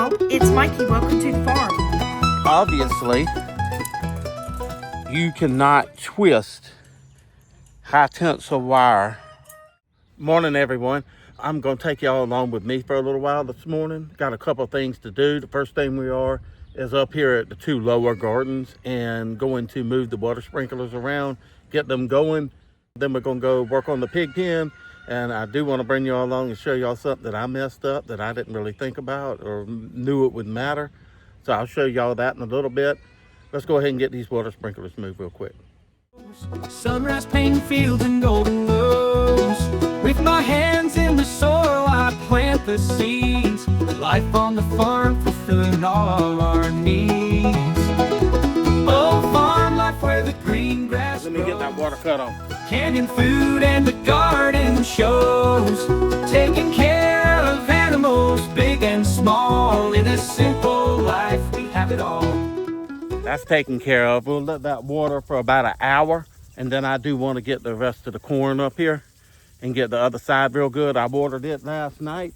y'all, it's Mikey. Welcome to the farm. Obviously, you cannot twist high tensile wire. Morning, everyone. I'm going to take y'all along with me for a little while this morning. Got a couple of things to do. The first thing we are is up here at the two lower gardens and going to move the water sprinklers around, get them going. Then we're going to go work on the pig pen. And I do want to bring y'all along and show y'all something that I messed up that I didn't really think about or knew it would matter. So I'll show y'all that in a little bit. Let's go ahead and get these water sprinklers moved real quick. Sunrise painting fields and golden rows. With my hands in the soil, I plant the seeds. Life on the farm, fulfilling all our needs. Oh, farm life where the green grass Let me get that water cut on. Canyon food and the garden shows. Taking care of animals, big and small. In a simple life, we have it all. That's taken care of. We'll let that water for about an hour. And then I do want to get the rest of the corn up here and get the other side real good. I watered it last night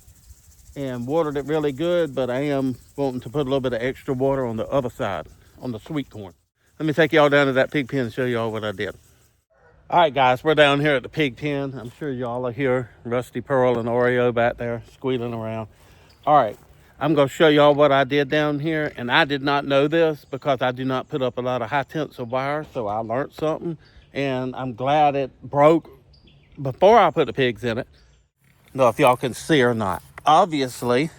and watered it really good, but I am wanting to put a little bit of extra water on the other side, on the sweet corn. Let me take y'all down to that pig pen and show y'all what I did. All right, guys, we're down here at the pig pen. I'm sure y'all are here. Rusty Pearl and Oreo back there squealing around. All right, I'm going to show y'all what I did down here. And I did not know this because I do not put up a lot of high tensile wire. So I learned something. And I'm glad it broke before I put the pigs in it. Know if y'all can see or not. Obviously,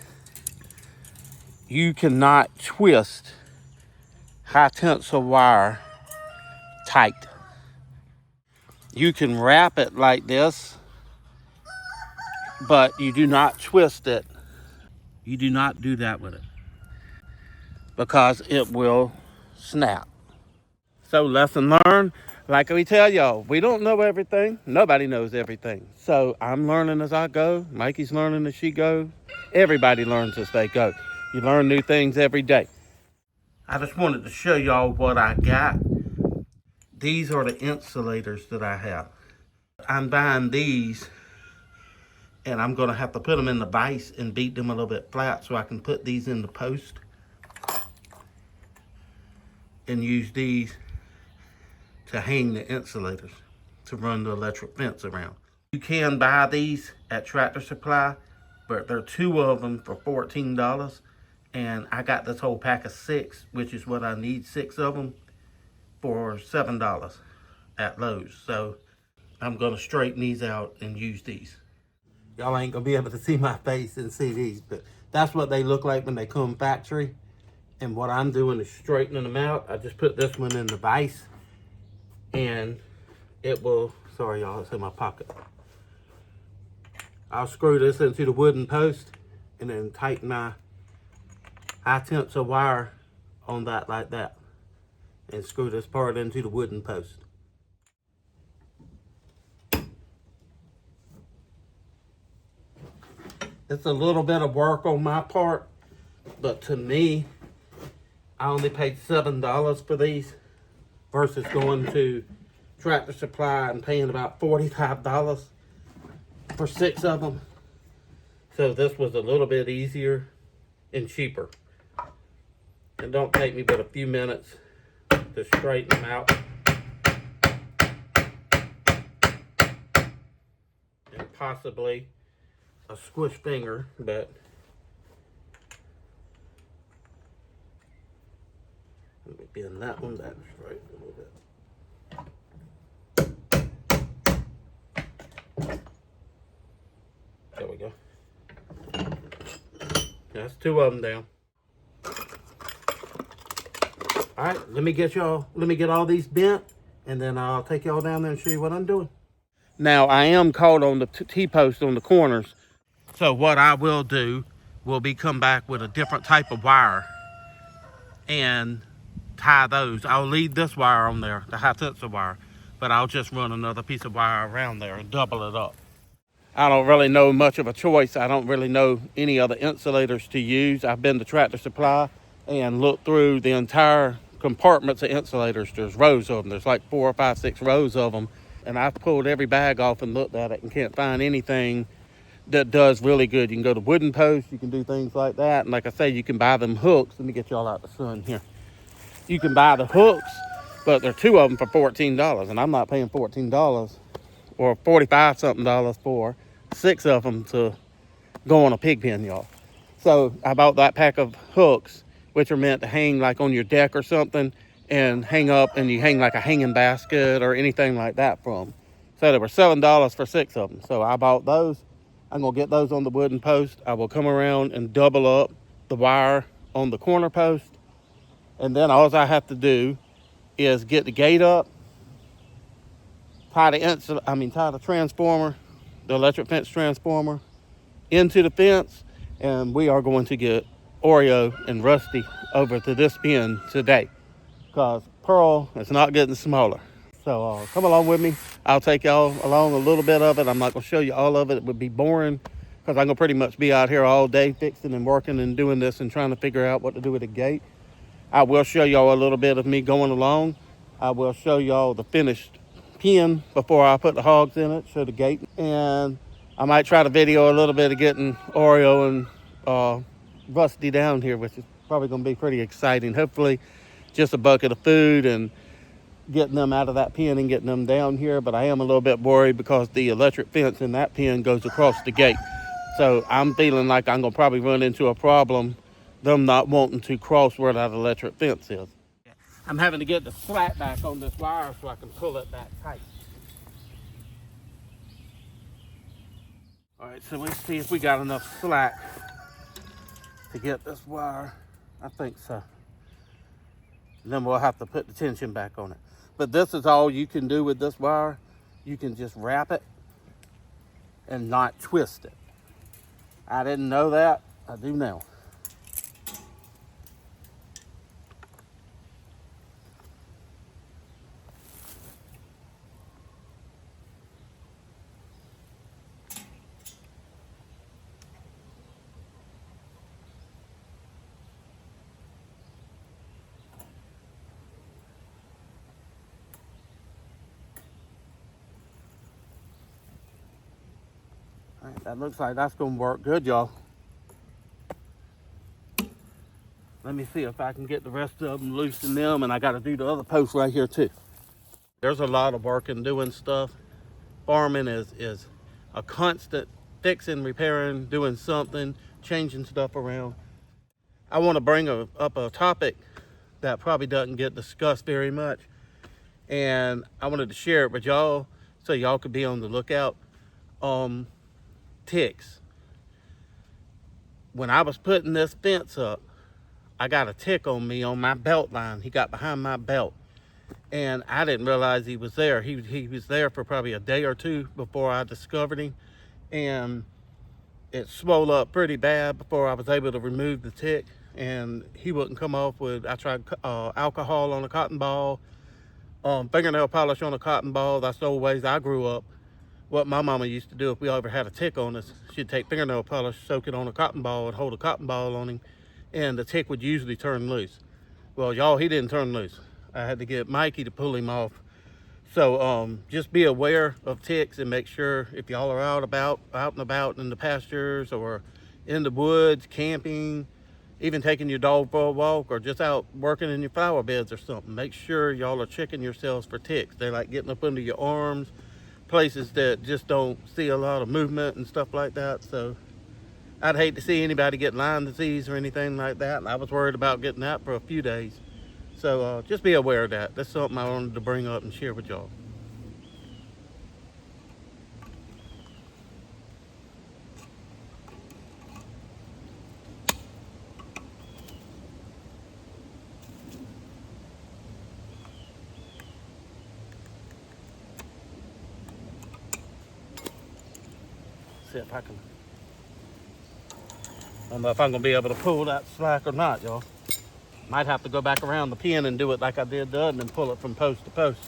you cannot twist high tensile wire tight. You can wrap it like this, but you do not twist it. You do not do that with it because it will snap. So lesson learned. Like we tell y'all, we don't know everything. Nobody knows everything. So I'm learning as I go. Mikey's learning as she goes. Everybody learns as they go. You learn new things every day. I just wanted to show y'all what I got. These are the insulators that I have. I'm buying these and I'm gonna have to put them in the vise and beat them a little bit flat so I can put these in the post and use these to hang the insulators to run the electric fence around. You can buy these at Tractor Supply, but there are two of them for $14. And I got this whole pack of 6, which is what I need, 6 of them, for $7 at Lowe's. So I'm gonna straighten these out and use these. Y'all ain't gonna be able to see my face and see these, but that's what they look like when they come factory. And what I'm doing is straightening them out. I just put this one in the vise and it will, sorry y'all, it's in my pocket. I'll screw this into the wooden post and then tighten my high tensile wire on that like that and screw this part into the wooden post. It's a little bit of work on my part, but to me, I only paid $7 for these versus going to Tractor Supply and paying about $45 for 6 of them. So this was a little bit easier and cheaper. It don't take me but a few minutes to straighten them out. And possibly a squish finger, but let me bend that one back straight a little bit. There we go. That's 2 of them down. All right, let me get all these bent, and then I'll take y'all down there and show you what I'm doing. Now, I am caught on the T-post on the corners, so what I will do will be come back with a different type of wire and tie those. I'll leave this wire on there, the high tensile wire, but I'll just run another piece of wire around there and double it up. I don't really know much of a choice. I don't really know any other insulators to use. I've been to Tractor Supply and looked through the entire compartments of insulators. There's rows of them. There's like 4 or 5, 6 rows of them. And I've pulled every bag off and looked at it and can't find anything that does really good. You can go to wooden posts, you can do things like that. And like I say, you can buy them hooks. Let me get y'all out the sun here. You can buy the hooks, but there are 2 of them for $14, and I'm not paying $14 or 45 something dollars for 6 of them to go on a pig pen, y'all. So I bought that pack of hooks, which are meant to hang like on your deck or something and hang up, and you hang like a hanging basket or anything like that from. So they were $7 for 6 of them. So I bought those. I'm gonna get those on the wooden post. I will come around and double up the wire on the corner post. And then all I have to do is get the gate up, tie the transformer, the electric fence transformer into the fence, and we are going to get Oreo and Rusty over to this pen today because Pearl is not getting smaller. So come along with me. I'll take y'all along a little bit of it. I'm not going to show you all of it. It would be boring because I'm going to pretty much be out here all day fixing and working and doing this and trying to figure out what to do with the gate. I will show y'all a little bit of me going along. I will show y'all the finished pen before I put the hogs in it, show the gate. And I might try to video a little bit of getting Oreo and Rusty down here, which is probably going to be pretty exciting. Hopefully just a bucket of food and getting them out of that pen and getting them down here. But I am a little bit worried because the electric fence in that pen goes across the gate. So I'm feeling like I'm going to probably run into a problem, them not wanting to cross where that electric fence is. I'm having to get the slack back on this wire so I can pull it back tight. All right, so let's see if we got enough slack to get this wire. I think so. And then we'll have to put the tension back on it. But this is all you can do with this wire. You can just wrap it and not twist it. I didn't know that. I do now. All right, that looks like that's going to work good, y'all. Let me see if I can get the rest of them loose in them, and I got to do the other post right here too. There's a lot of work in doing stuff. Farming is a constant fixing, repairing, doing something, changing stuff around. I want to bring up a topic that probably doesn't get discussed very much, and I wanted to share it with y'all so y'all could be on the lookout. Ticks. When I was putting this fence up, I got a tick on me on my belt line. He got behind my belt, and I didn't realize he was there. He was there for probably a day or two before I discovered him, and it swelled up pretty bad before I was able to remove the tick, and he wouldn't come off with, I tried alcohol on a cotton ball, fingernail polish on a cotton ball. That's the old ways I grew up. What my mama used to do if we ever had a tick on us, she'd take fingernail polish, soak it on a cotton ball, and hold a cotton ball on him, and the tick would usually turn loose. Well, y'all, he didn't turn loose. I had to get Mikey to pull him off. So just be aware of ticks and make sure if y'all are out and about in the pastures or in the woods, camping, even taking your dog for a walk or just out working in your flower beds or something, make sure y'all are checking yourselves for ticks. They like getting up under your arms, places that just don't see a lot of movement and stuff like that. So I'd hate to see anybody get Lyme disease or anything like that. And I was worried about getting that for a few days. So just be aware of that. That's something I wanted to bring up and share with y'all. See if I can. I don't know if I'm gonna be able to pull that slack or not, y'all. Might have to go back around the pen and do it like I did the other and then pull it from post to post.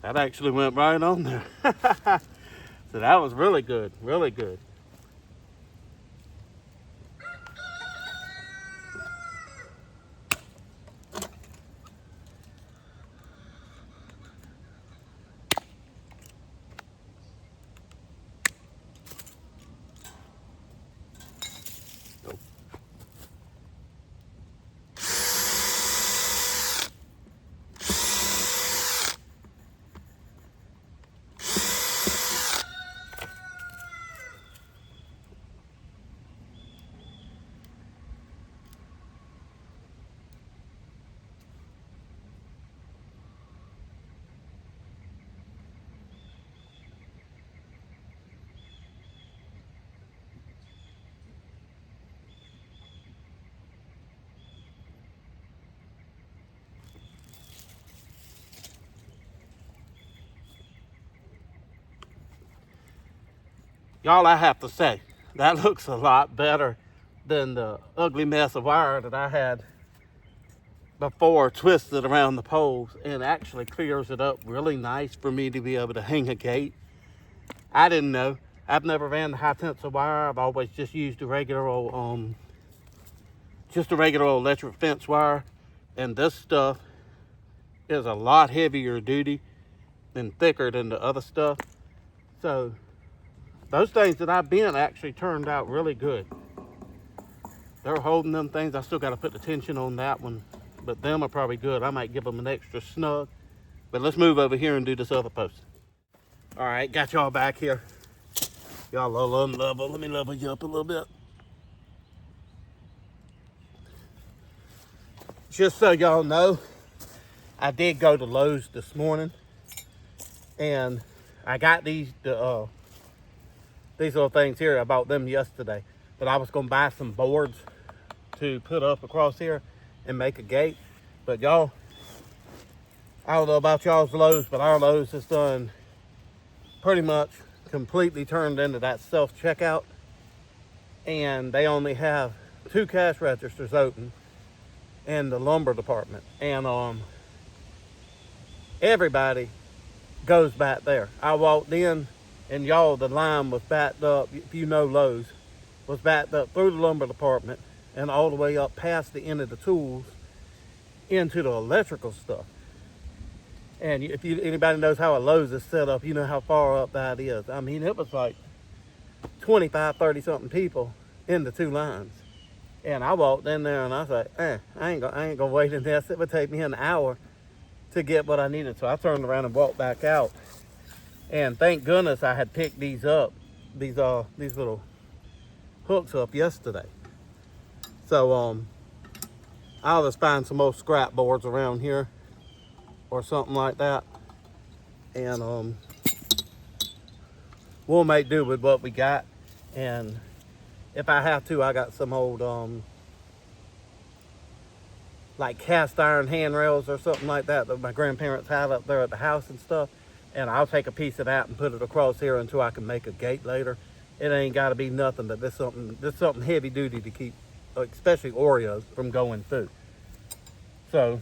That actually went right on there. So that was really good, really good. Y'all, I have to say, that looks a lot better than the ugly mess of wire that I had before twisted around the poles, and actually clears it up really nice for me to be able to hang a gate. I didn't know. I've never ran the high tensile wire. I've always just used a regular old electric fence wire, and this stuff is a lot heavier duty and thicker than the other stuff. So those things that I've bent actually turned out really good. They're holding them things. I still got to put the tension on that one, but them are probably good. I might give them an extra snug. But let's move over here and do this other post. All right, got y'all back here. Y'all a little unlevel. Let me level you up a little bit. Just so y'all know, I did go to Lowe's this morning, and I got these little things here. I bought them yesterday, but I was gonna buy some boards to put up across here and make a gate. But y'all, I don't know about y'all's Lowe's, but our Lowe's has done pretty much completely turned into that self-checkout, and they only have 2 cash registers open in the lumber department, and everybody goes back there. I walked in, and y'all, the line was backed up, if you know Lowe's, was backed up through the lumber department and all the way up past the end of the tools into the electrical stuff. And if anybody knows how a Lowe's is set up, you know how far up that is. I mean, it was like 25, 30 something people in the 2 lines. And I walked in there and I was like, I ain't gonna wait in this. It would take me an hour to get what I needed. So I turned around and walked back out. And thank goodness I had picked these up, these little hooks up yesterday. So I'll just find some old scrap boards around here or something like that, and we'll make do with what we got. And if I have to, I got some old like cast iron handrails or something like that that my grandparents had up there at the house and stuff, and I'll take a piece of that and put it across here until I can make a gate later. It ain't got to be nothing, but this something heavy duty to keep, especially Oreos, from going through. So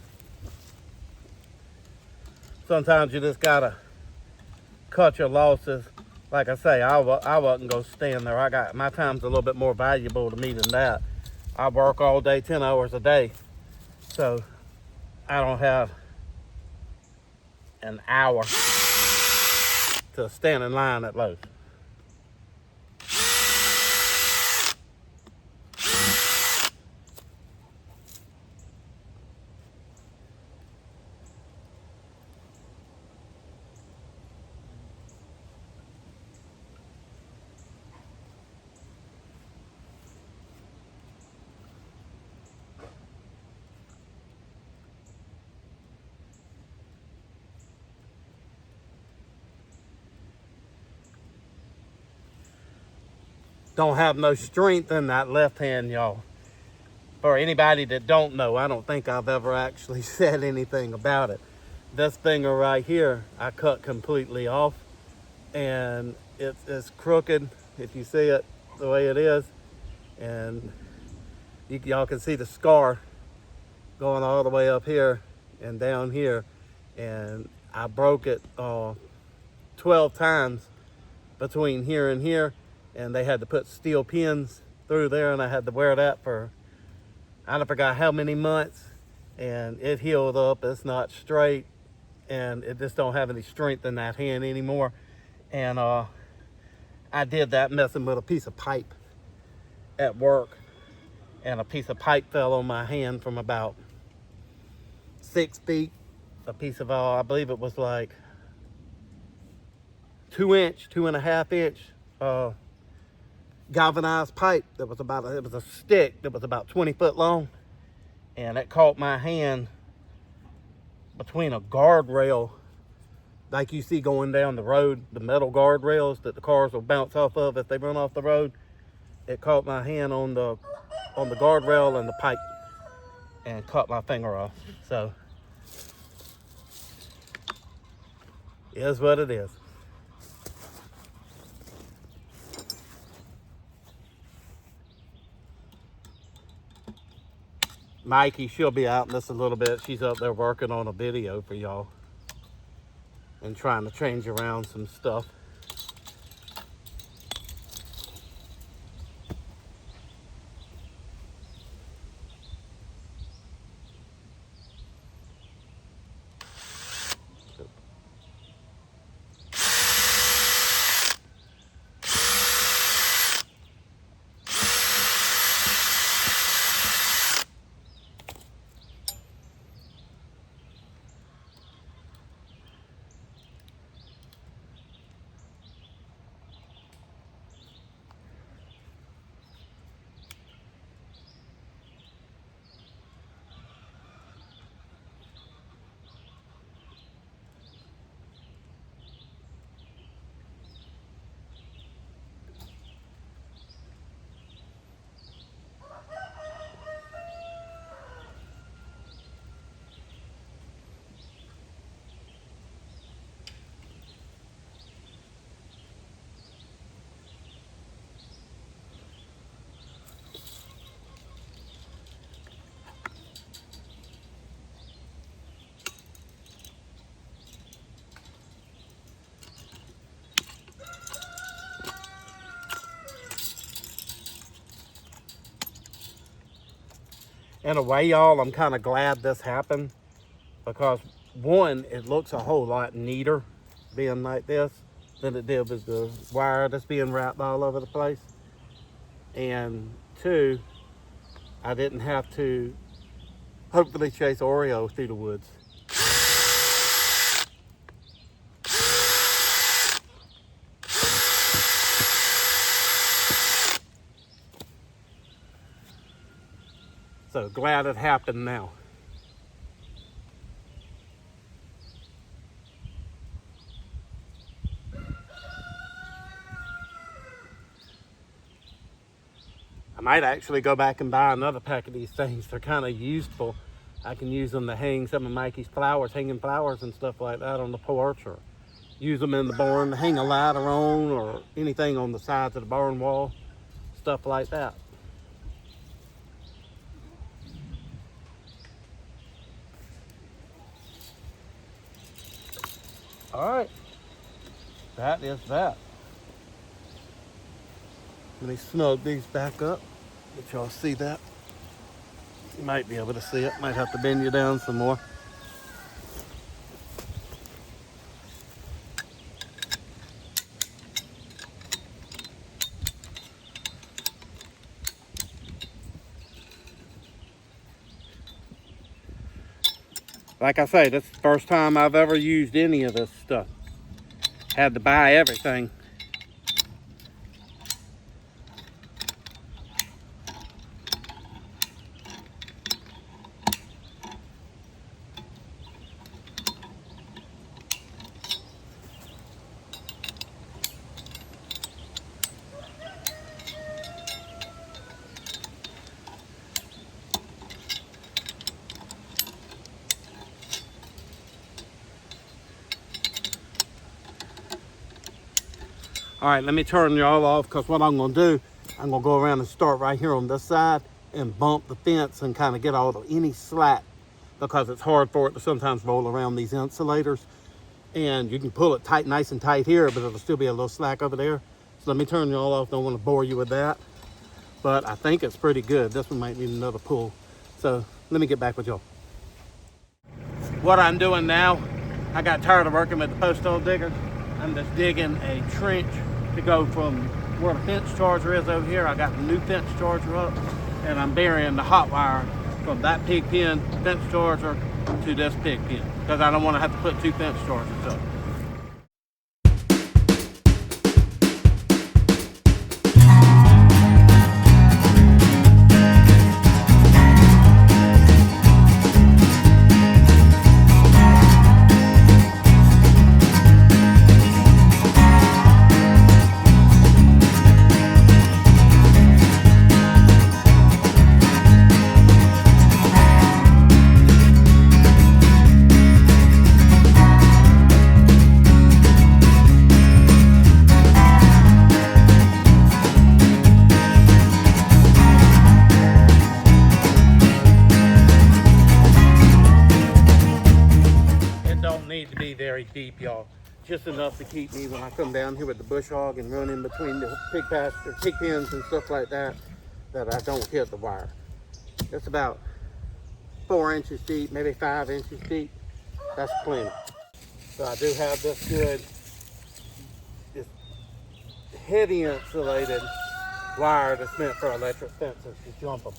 sometimes you just gotta cut your losses. Like I say, I wasn't gonna stand there. My time's a little bit more valuable to me than that. I work all day, 10 hours a day, so I don't have an hour to stand in line at Lowe's. Don't have no strength in that left hand, y'all. For anybody that don't know, I don't think I've ever actually said anything about it. This finger right here, I cut completely off, and it's crooked, if you see it the way it is. And y'all can see the scar going all the way up here and down here. and I broke it 12 times between here and here, and they had to put steel pins through there, and I had to wear that for I forgot how many months, and it healed up. It's not straight, and it just don't have any strength in that hand anymore. And I did that messing with a piece of pipe at work, and a piece of pipe fell on my hand from about 6 feet. A piece of I believe it was like 2.5 inch galvanized pipe that was it was a stick that was about 20 foot long, and it caught my hand between a guardrail like you see going down the road, the metal guardrails that the cars will bounce off of if they run off the road. It caught my hand on the guardrail and the pipe and cut my finger off. So it is what it is. Mikey, she'll be out in this a little bit. She's up there working on a video for y'all and trying to change around some stuff. In a way, y'all, I'm kind of glad this happened, because one, it looks a whole lot neater being like this than it did with the wire that's being wrapped all over the place. And two, I didn't have to hopefully chase Oreo through the woods. So glad it happened now. I might actually go back and buy another pack of these things. They're kind of useful. I can use them to hang some of Mikey's flowers, hanging flowers and stuff like that on the porch, or use them in the barn to hang a ladder on, or anything on the sides of the barn wall, stuff like that. All right, that is that. Let me snug these back up. Let y'all see that. You might be able to see it. Might have to bend you down some more. Like I say, this is the first time I've ever used any of this stuff. Had to buy everything. All right, let me turn y'all off, because what I'm gonna do, I'm gonna go around and start right here on this side and bump the fence and kind of get any slack because it's hard for it to sometimes roll around these insulators. And you can pull it tight, nice and tight here, but it'll still be a little slack over there. So let me turn you all off. Don't want to bore you with that. But I think it's pretty good. This one might need another pull. So let me get back with y'all. What I'm doing now, I got tired of working with the post hole digger. I'm just digging a trench to go from where the fence charger is over here. I got the new fence charger up, and I'm burying the hot wire from that pig pen fence charger to this pig pen, because I don't want to have to put 2 fence chargers up. Need to be very deep, y'all. Just enough to keep me when I come down here with the bush hog and run in between the pig pasture, pig pens and stuff like that, that I don't hit the wire. It's about 4 inches deep, maybe 5 inches deep. That's plenty. So I do have this good, this heavy insulated wire that's meant for electric fences to jump them.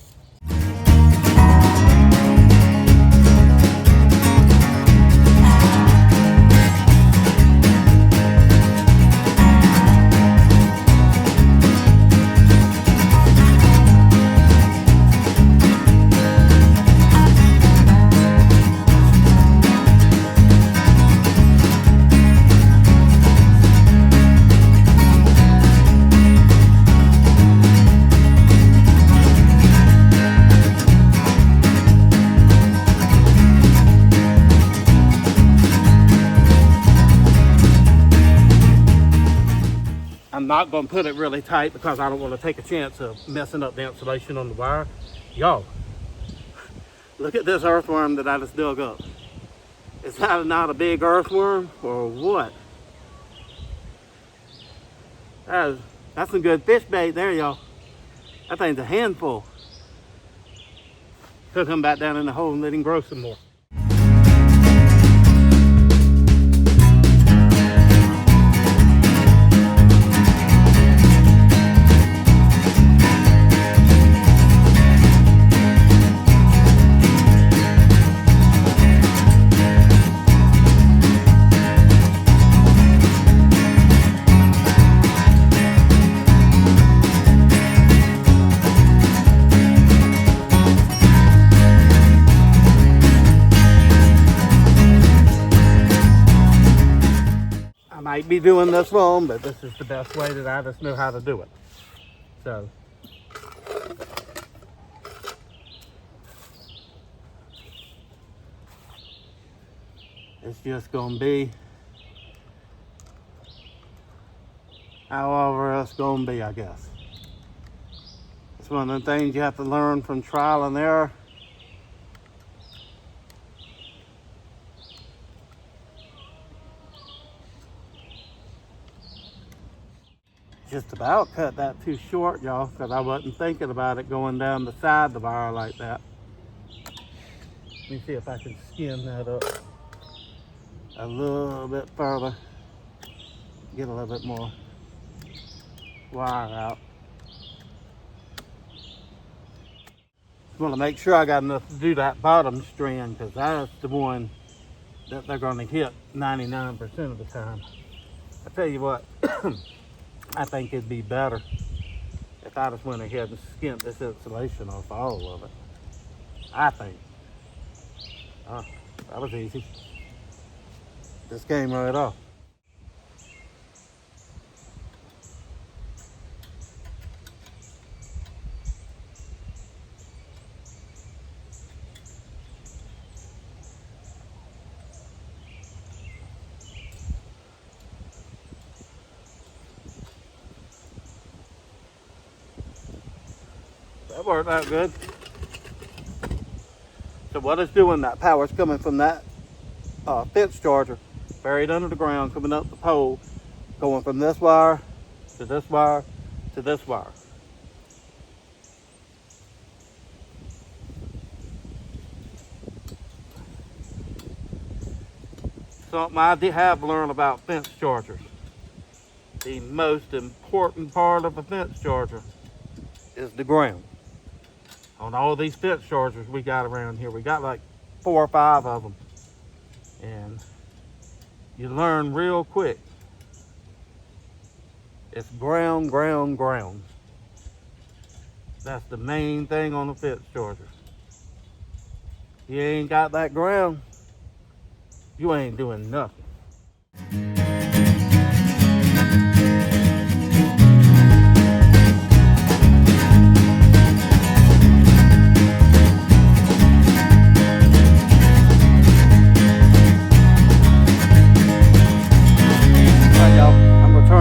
I'm not going to put it really tight because I don't want to take a chance of messing up the insulation on the wire. Y'all, look at this earthworm that I just dug up. Is that not a big earthworm or what? That's some good fish bait there, y'all. That thing's a handful. Could come back down in the hole and let him grow some more. Might be doing this wrong, but this is the best way that I just know how to do it. So it's just gonna be however it's gonna be, I guess. It's one of the things you have to learn from trial and error. Just about cut that too short, y'all, because I wasn't thinking about it going down the side of the wire like that. Let me see if I can skin that up a little bit further. Get a little bit more wire out. Just want to make sure I got enough to do that bottom strand, because that's the one that they're going to hit 99% of the time. I tell you what, I think it'd be better if I just went ahead and skinned this insulation off all of it. I think. Oh, that was easy. Just came right off. That worked out good. So So what it's doing, that power is coming from that fence charger buried under the ground, coming up the pole, going from this wire to this wire to this wire. Something I have learned about fence chargers. The most important part of a fence charger is the ground. On all these fence chargers we got around here, we got like 4 or 5 of them. And you learn real quick. It's ground, ground, ground. That's the main thing on a fence charger. You ain't got that ground, you ain't doing nothing.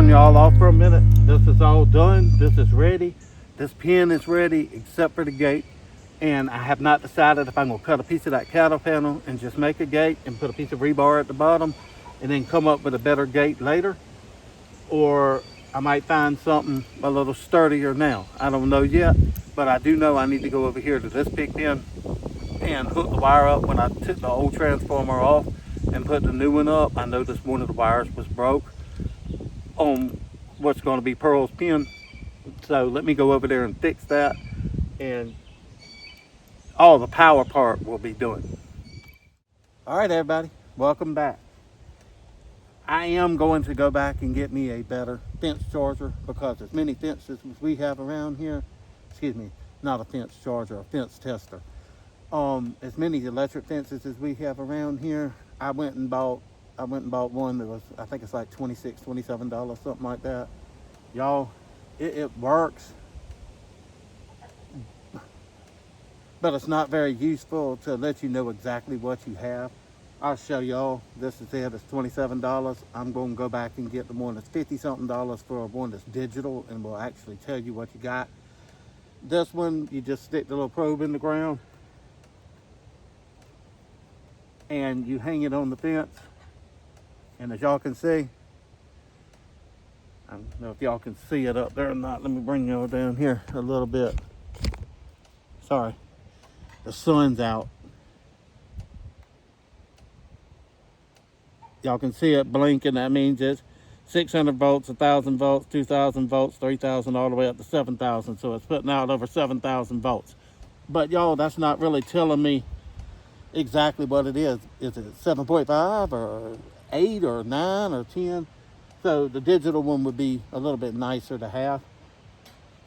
Y'all off for a minute. This is all done. This is ready. This pen is ready except for the gate, and I have not decided if I'm going to cut a piece of that cattle panel and just make a gate and put a piece of rebar at the bottom and then come up with a better gate later, or I might find something a little sturdier now. I don't know yet, but I do know I need to go over here to this pig pen and hook the wire up. When I took the old transformer off and put the new one up, I noticed one of the wires was broke on what's going to be Pearl's pen. So let me go over there and fix that, and all the power part will be done. All right, everybody, welcome back. I am going to go back and get me a better fence charger, because as many fences as we have around here, excuse me, not a fence charger, a fence tester. As many electric fences as we have around here, I went and bought one that was, I think it's like $26, $27, something like that. Y'all, it works, but it's not very useful to let you know exactly what you have. I'll show y'all. This is it. It's $27. I'm going to go back and get the one that's $50-something for one that's digital and will actually tell you what you got. This one, you just stick the little probe in the ground and you hang it on the fence. And as y'all can see, I don't know if y'all can see it up there or not. Let me bring y'all down here a little bit. Sorry, the sun's out. Y'all can see it blinking. That means it's 600 volts, 1,000 volts, 2,000 volts, 3,000, all the way up to 7,000. So it's putting out over 7,000 volts. But y'all, that's not really telling me exactly what it is. Is it 7.5 or 8 or 9 or 10? So the digital one would be a little bit nicer to have.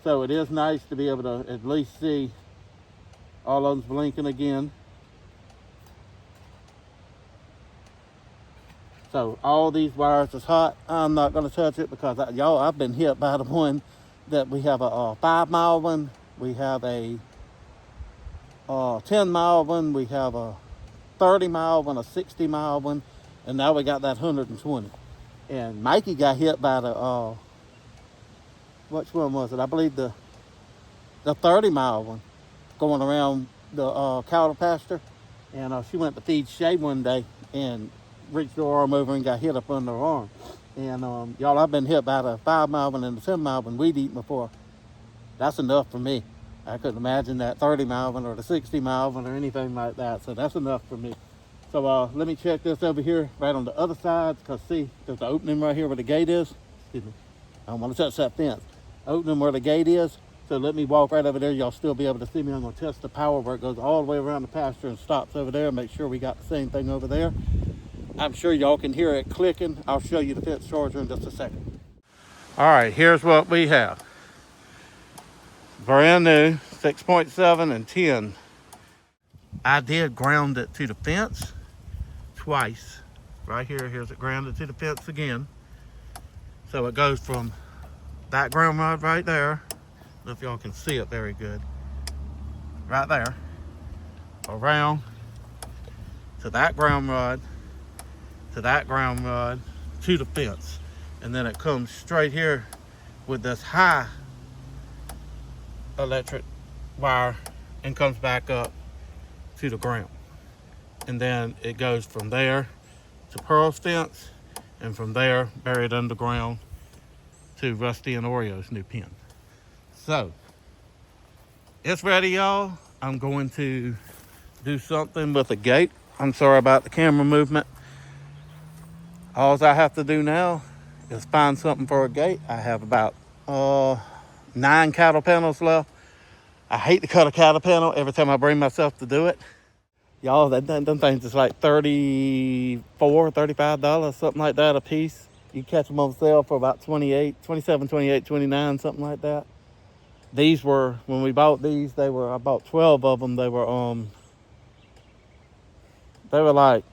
So it is nice to be able to at least see all of them's blinking again. So all these wires is hot. I'm not going to touch it because y'all, I've been hit by the one that we have a 5-mile one, we have a 10-mile one, we have a 30-mile one, a 60-mile one, and now we got that 120. And Mikey got hit by the which one was it? I believe the 30-mile one, going around the cattle pasture. And she went to feed Shay one day and reached her arm over and got hit up under her arm. And y'all, I've been hit by the 5-mile one and the 10-mile one weed eating before. That's enough for me. I couldn't imagine that 30-mile one or the 60-mile one or anything like that. So that's enough for me. So let me check this over here right on the other side, because see, there's the opening right here where the gate is. Excuse me. I don't want to touch that fence. Opening where the gate is. So let me walk right over there. Y'all still be able to see me. I'm going to test the power where it goes all the way around the pasture and stops over there. Make sure we got the same thing over there. I'm sure y'all can hear it clicking. I'll show you the fence charger in just a second. All right, here's what we have. Brand new, 6.7 and 10. I did ground it to the fence twice. Right here, here's it grounded to the fence again. So it goes from that ground rod right there. I don't know if y'all can see it very good. Right there. Around to that ground rod, to that ground rod, to the fence. And then it comes straight here with this high electric wire and comes back up to the ground. And then it goes from there to Pearl's fence, and from there, buried underground to Rusty and Oreo's new pen. So, it's ready, y'all. I'm going to do something with the gate. I'm sorry about the camera movement. All I have to do now is find something for a gate. I have about 9 cattle panels left. I hate to cut a cattle panel every time I bring myself to do it. Y'all, them things is like $34, $35, something like that a piece. You catch them on sale for about 27, 28, 29, something like that. These were, when we bought these, I bought 12 of them. They were like,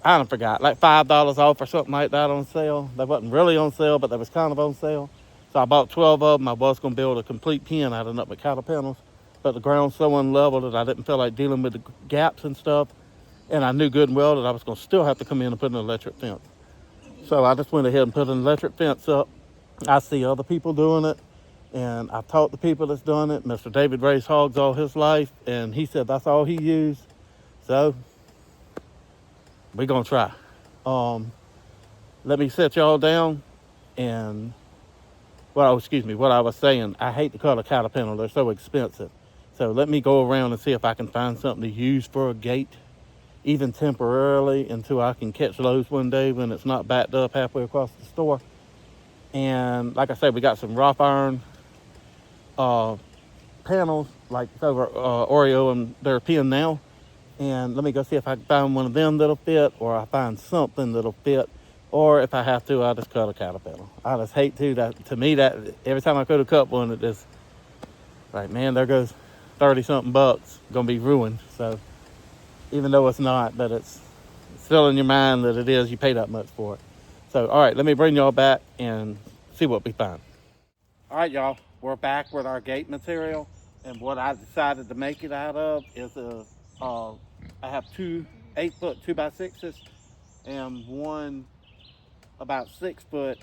I don't forgot, like $5 off or something like that on sale. They wasn't really on sale, but they was kind of on sale. So I bought 12 of them. I was going to build a complete pen out of nothing but cattle panels. But the ground's so unlevel that I didn't feel like dealing with the gaps and stuff. And I knew good and well that I was going to still have to come in and put an electric fence. So I just went ahead and put an electric fence up. I see other people doing it. And I've taught the people that's done it. Mr. David raised hogs all his life. And he said that's all he used. So we're going to try. Let me set y'all down. And, what I was saying, I hate to cut a cattle panel. They're so expensive. So let me go around and see if I can find something to use for a gate, even temporarily, until I can catch loads one day when it's not backed up halfway across the store. And like I said, we got some wrought iron panels, like over Oreo and their pen now. And let me go see if I can find one of them that'll fit, or I find something that'll fit. Or if I have to, I'll just cut a cattle panel. I just hate to me, that every time I go to cut one, it just, like, man, there goes 30-something bucks, gonna be ruined. So even though it's not, but it's still in your mind that it is, you pay that much for it. So, all right, let me bring y'all back and see what we find. All right, y'all, we're back with our gate material. And what I decided to make it out of is I have 2 8-foot 2x6s and one about 6-foot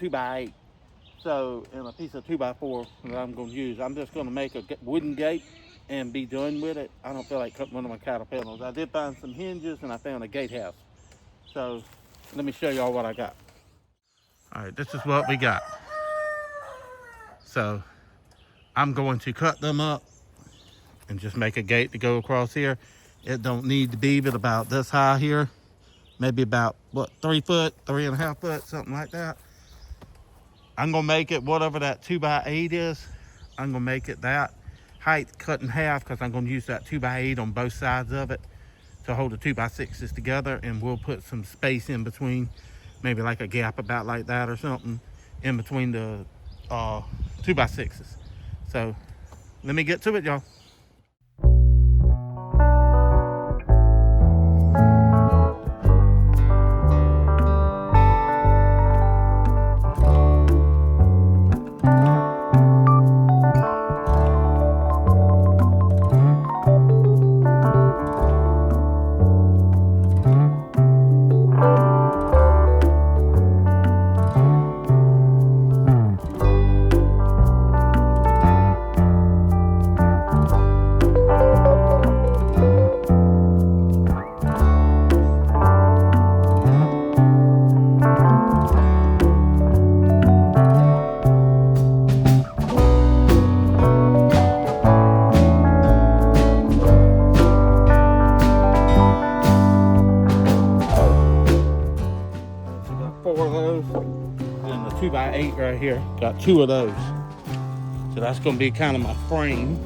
2x8. So, and a piece of 2x4 that I'm going to use. I'm just going to make a wooden gate and be done with it. I don't feel like cutting one of my cattle panels. I did find some hinges and I found a gatehouse. So, let me show y'all what I got. All right, this is what we got. So, I'm going to cut them up and just make a gate to go across here. It don't need to be but about this high here. Maybe about, 3 foot, 3.5 foot, something like that. I'm gonna make it whatever that 2x8 is. I'm gonna make it that height cut in half, because I'm gonna use that 2x8 on both sides of it to hold the 2x6s together, and we'll put some space in between, maybe like a gap about like that or something in between the 2x6s. So let me get to it, y'all. And the 2x8 right here, got 2 of those. So that's going to be kind of my frame.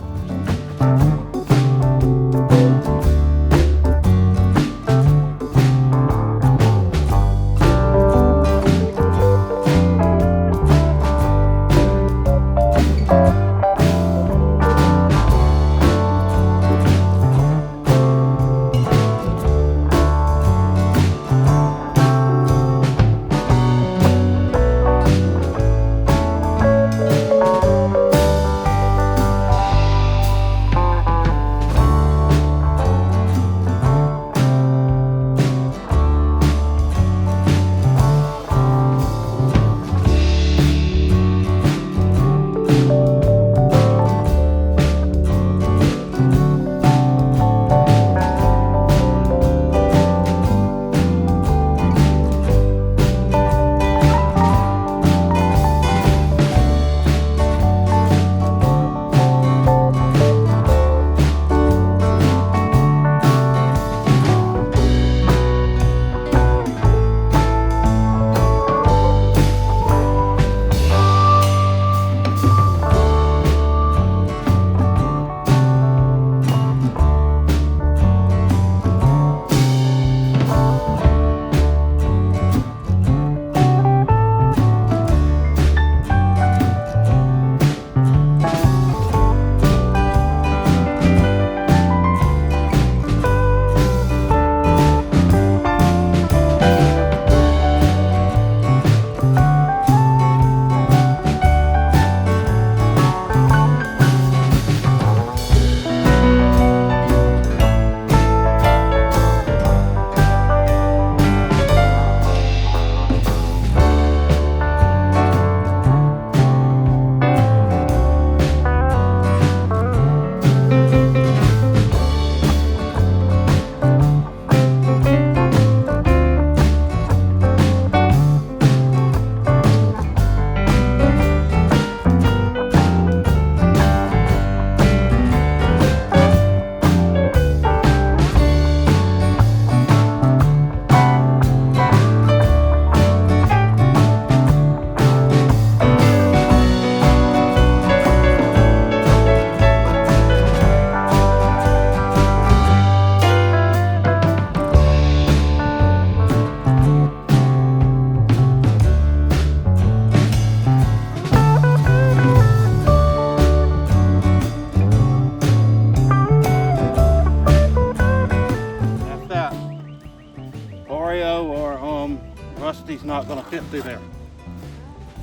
Rusty's not gonna fit through there.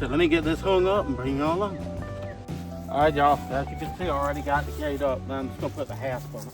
So let me get this hung up and bring y'all on. All right, y'all, as you can see, I already got the gate up. Now I'm just gonna put the hasp on it.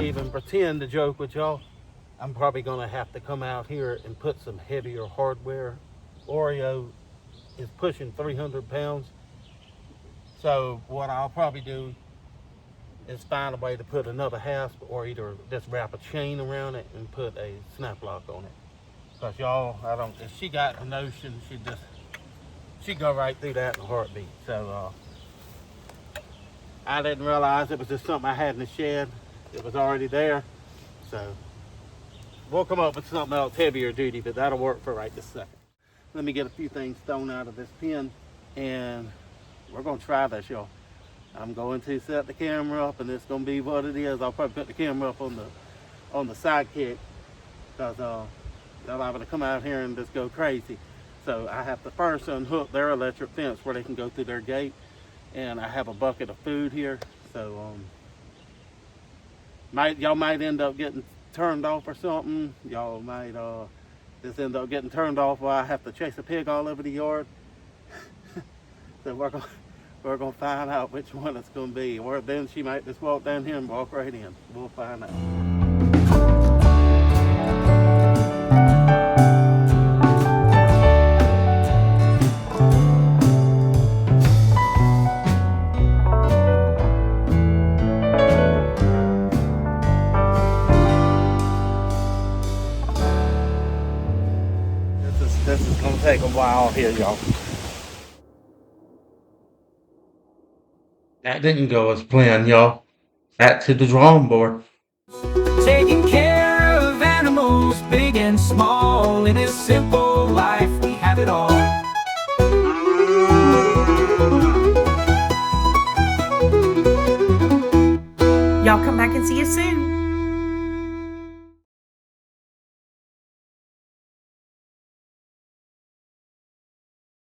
Even pretend to joke with y'all. I'm probably gonna have to come out here and put some heavier hardware. Oreo is pushing 300 pounds, so what I'll probably do is find a way to put another hasp, or either just wrap a chain around it and put a snap lock on it. Because y'all, if she got a notion, she'd go right through that in a heartbeat. So I didn't realize it was just something I had in the shed. It was already there, so we'll come up with something else heavier duty, but that'll work for right this second. Let me get a few things thrown out of this pen, and we're gonna try this, y'all. I'm going to set the camera up, and it's gonna be what it is. I'll probably put the camera up on the sidekick, because y'all liable to come out here and just go crazy. So I have to first unhook their electric fence where they can go through their gate, and I have a bucket of food here, so y'all might end up getting turned off or something. Y'all might just end up getting turned off while I have to chase a pig all over the yard. So we're gonna find out which one it's gonna be. Or then she might just walk down here and walk right in. We'll find out. This is gonna take a while here, y'all. That didn't go as planned, y'all. Back to the drawing board. Taking care of animals, big and small. In this simple life, we have it all. Y'all come back and see us soon.